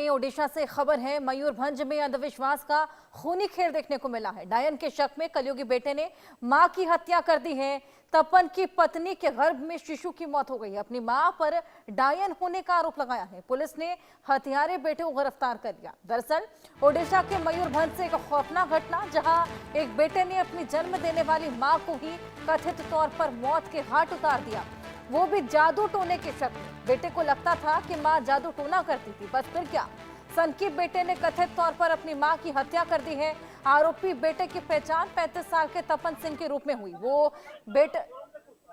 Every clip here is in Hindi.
वहीं ओडिशा से खबर है, मयूरभंज में अंधविश्वास का खूनी खेल देखने को मिला है। डायन के शक में कलयुगी बेटे ने मां की हत्या कर दी है। तपन की पत्नी के गर्भ में शिशु की मौत हो गई है। अपनी मां पर डायन होने का आरोप लगाया है। पुलिस ने हत्यारे बेटे को गिरफ्तार कर लिया। दरअसल ओडिशा के मयूरभंज से एक खौफनाक घटना, जहां एक बेटे ने अपनी जन्म देने वाली मां को ही कथित तौर पर मौत के घाट उतार दिया, वो भी जादू टोने के शक में। बेटे को लगता था कि मां जादू टोना करती थी, बस फिर क्या। सनकी बेटे ने कथित तौर पर अपनी मां की हत्या कर दी है। आरोपी बेटे की पहचान 35 साल के तपन सिंह के रूप में हुई। वो बेटे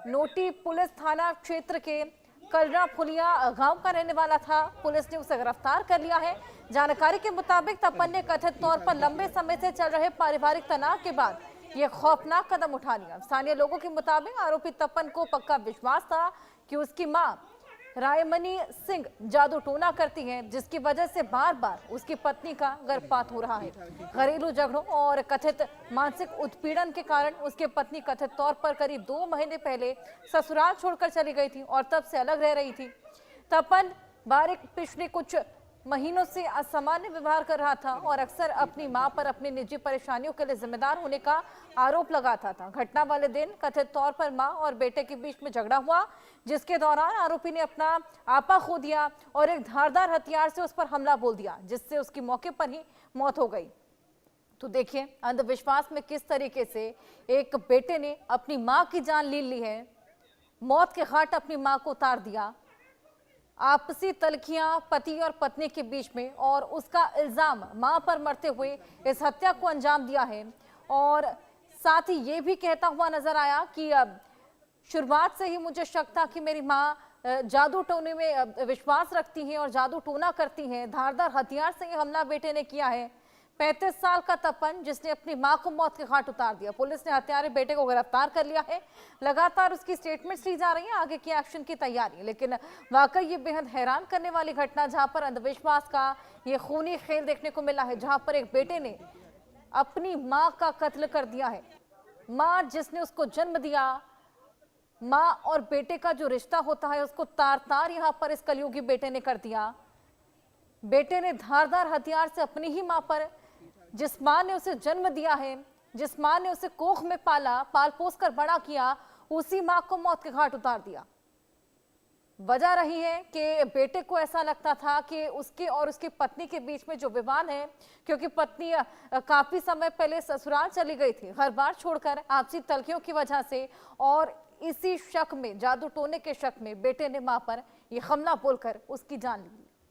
नोटी पुलिस थाना क्षेत्र के कलरा फुलिया गांव का रहने वाला था। पुलिस ने उसे गिरफ्तार कर लिया है। जानकारी के मुताबिक तपन ने कथित तौर पर लंबे समय से चल रहे पारिवारिक तनाव के बाद यह खौफनाक कदम उठा लिया। स्थानीय लोगों के मुताबिक आरोपी तपन को पक्का विश्वास था कि उसकी मां रायमनी सिंह जादू टोना करती है, जिसकी वजह से बार बार उसकी पत्नी का गर्भपात हो रहा है। घरेलू झगड़ों और कथित मानसिक उत्पीड़न के कारण उसकी पत्नी कथित तौर पर करीब 2 महीने पहले ससुराल छोड़कर चली गई थी और तब से अलग रह रही थी। तपन बारिक पिछले कुछ महीनों से असामान्य व्यवहार कर रहा था और अक्सर अपनी मां पर अपनी निजी परेशानियों के लिए जिम्मेदार होने का आरोप लगाता था। घटना वाले दिन कथित तौर पर मां और बेटे के बीच में झगड़ा हुआ, जिसके दौरान आरोपी ने अपना आपा खो दिया और एक धारदार हथियार से उस पर हमला बोल दिया, जिससे उसकी मौके पर ही मौत हो गई। तो देखिए अंधविश्वास में किस तरीके से एक बेटे ने अपनी मां की जान ले ली है, मौत के घाट अपनी मां को उतार दिया। आपसी तलखियां पति और पत्नी के बीच में और उसका इल्जाम मां पर मरते हुए इस हत्या को अंजाम दिया है। और साथ ही ये भी कहता हुआ नजर आया कि शुरुआत से ही मुझे शक था कि मेरी मां जादू टोने में विश्वास रखती हैं और जादू टोना करती हैं। धारदार हथियार से ये हमला बेटे ने किया है। 35 साल का तपन, जिसने अपनी मां को मौत के घाट उतार दिया। पुलिस ने हत्यारे बेटे को गिरफ्तार कर लिया है। लगातार उसकी स्टेटमेंट्स ली जा रही है, आगे की एक्शन की तैयारी। लेकिन वाकई ये बेहद हैरान करने वाली घटना, जहां पर अंधविश्वास का ये खूनी खेल देखने को मिला है, जहां पर एक बेटे ने अपनी मां का कत्ल कर दिया है। मां जिसने उसको जन्म दिया, मां और बेटे का जो रिश्ता होता है, उसको तार तार यहां पर इस कलयुगी बेटे ने कर दिया। बेटे ने धारदार हथियार से अपनी ही मां पर, जिस मां ने उसे जन्म दिया है, जिस मां ने उसे कोख में पाला, पाल पोस कर बड़ा किया, उसी मां को मौत के घाट उतार दिया। वजह रही है कि बेटे को ऐसा लगता था कि उसके और उसकी पत्नी के बीच में जो विवाद है, क्योंकि पत्नी काफी समय पहले ससुराल चली गई थी घर बार छोड़कर, आपसी तलखियों की वजह से, और इसी शक में, जादू टोने के शक में बेटे ने मां पर यह हमला बोलकर उसकी जान ली।